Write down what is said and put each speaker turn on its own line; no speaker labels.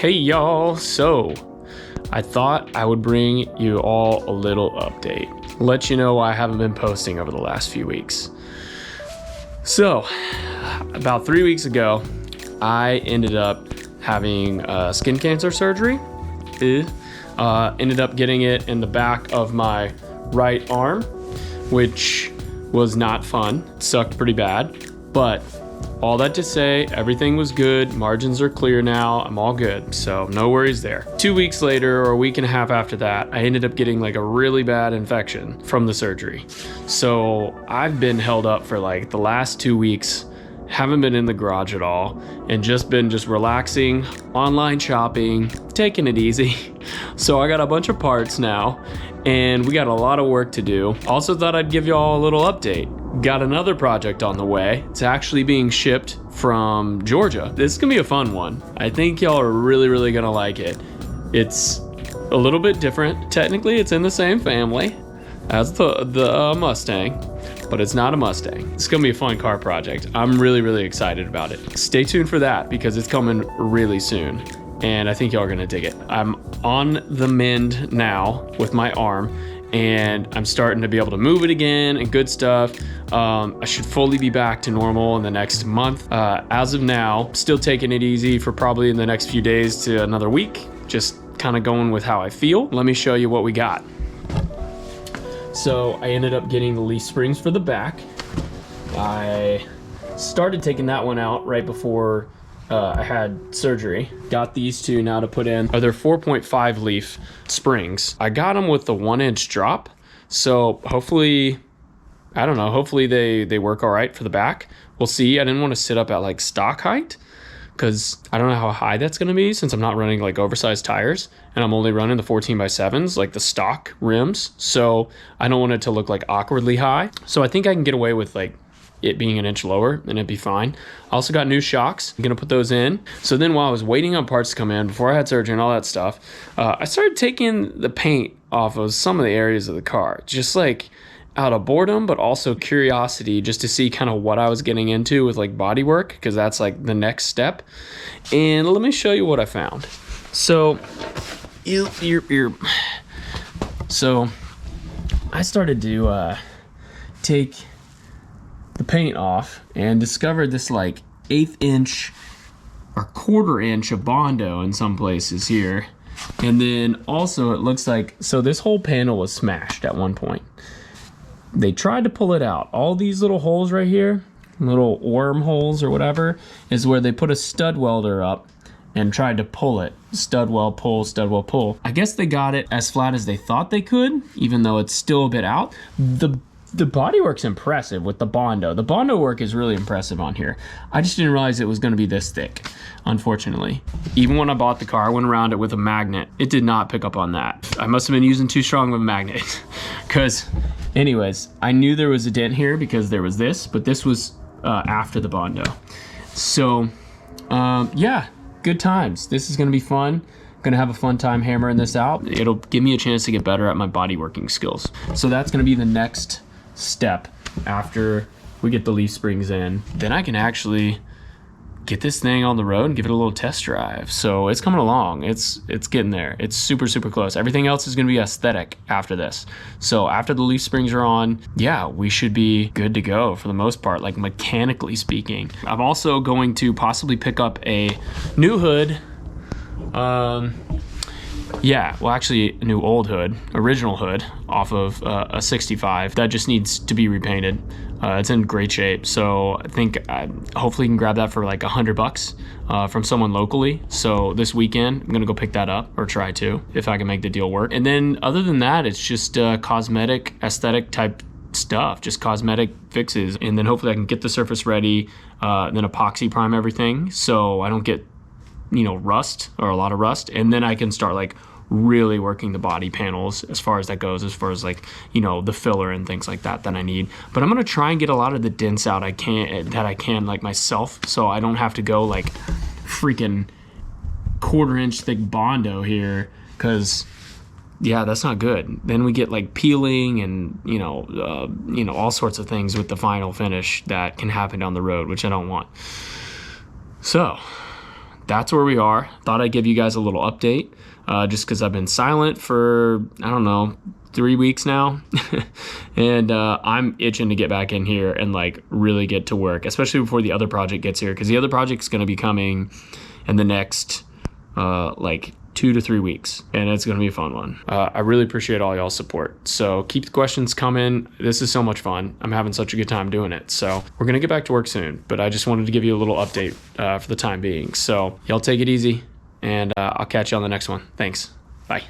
Hey y'all, so I thought I would bring you all a little update. Let you know I haven't been posting over the last few weeks. So, about 3 weeks ago, I ended up having skin cancer surgery. Ended up getting it in the back of my right arm, which was not fun. It sucked pretty bad, but all that to say, everything was good. Margins are clear now. I'm all good, so no worries there. 2 weeks later, or a week and a half after that, I ended up getting like a really bad infection from the surgery. So I've been held up for like the last 2 weeks, haven't been in the garage at all, and just been relaxing, online shopping, taking it easy. So I got a bunch of parts now, and we got a lot of work to do. Also thought I'd give y'all a little update. Got another project on the way. It's actually being shipped from Georgia. This is gonna be a fun one. I think y'all are really gonna like it. It's a little bit different. Technically, it's in the same family as the Mustang, but it's not a Mustang. It's gonna be a fun car project. I'm really excited about it. Stay tuned for that because it's coming really soon, and I think y'all are gonna dig it. I'm on the mend now with my arm, and I'm starting to be able to move it again and good stuff. I should fully be back to normal in the next month. As of now, still taking it easy for probably in the next few days to another week. Just kind of going with how I feel. Let me show you what we got. So I ended up getting the leaf springs for the back. I started taking that one out right before I had surgery. Got these two now to put in. They're 4.5 leaf springs. I got them with the 1-inch drop. So hopefully, I don't know, hopefully they work all right for the back. We'll see. I didn't want to sit up at like stock height because I don't know how high that's going to be since I'm not running like oversized tires and I'm only running the 14x7s, like the stock rims. So I don't want it to look like awkwardly high. So I think I can get away with like it being an inch lower and it'd be fine. I also got new shocks. I'm gonna put those in. So then while I was waiting on parts to come in before I had surgery and all that stuff, I started taking the paint off of some of the areas of the car, just like out of boredom, but also curiosity, just to see kind of what I was getting into with like body work, because that's like the next step. And let me show you what I found. So, so I started to take the paint off and discovered this like 1/8 inch or 1/4 inch of Bondo in some places here. And then also it looks like, so this whole panel was smashed at one point. They tried to pull it out. All these little holes right here, little worm holes or whatever, is where they put a stud welder up and tried to pull it. Stud weld pull, stud weld pull. I guess they got it as flat as they thought they could, even though it's still a bit out. The bodywork's impressive with the Bondo. The Bondo work is really impressive on here. I just didn't realize it was gonna be this thick, unfortunately. Even when I bought the car, I went around it with a magnet. It did not pick up on that. I must have been using too strong of a magnet. Because, anyways, I knew there was a dent here because there was this, but this was after the Bondo. So, yeah, good times. This is gonna be fun. Gonna have a fun time hammering this out. It'll give me a chance to get better at my body working skills. So that's gonna be the next step after we get the leaf springs in. Then I can actually get this thing on the road and give it a little test drive. So it's coming along. It's getting there. It's super close. Everything else is gonna be aesthetic after this. So after the leaf springs are on, yeah, we should be good to go for the most part, like mechanically speaking. I'm also going to possibly pick up a new hood. Yeah, well actually a new old hood, original hood off of a 65 that just needs to be repainted. It's in great shape, so I think hopefully you can grab that for like $100 from someone locally. So this weekend I'm gonna go pick that up, or try to, if I can make the deal work. And then other than that, it's just cosmetic, aesthetic type stuff, just cosmetic fixes. And then hopefully I can get the surface ready, then epoxy prime everything so I don't get, you know, rust or a lot of rust, and then I can start like really working the body panels as far as that goes, as far as like, you know, the filler and things like that I need. But I'm gonna try and get a lot of the dents out I can like myself, so I don't have to go like freaking 1/4 inch thick Bondo here, because yeah, that's not good. Then we get like peeling and you know all sorts of things with the final finish that can happen down the road, which I don't want. So that's where we are. Thought I'd give you guys a little update, just because I've been silent for, I don't know, 3 weeks now. And I'm itching to get back in here and like really get to work, especially before the other project gets here, because the other project's going to be coming in the next like 2 to 3 weeks, and it's going to be a fun one. I really appreciate all y'all's support, so keep the questions coming. This is so much fun. I'm having such a good time doing it. So we're going to get back to work soon, but I just wanted to give you a little update for the time being. So y'all take it easy, and I'll catch you on the next one. Thanks. Bye.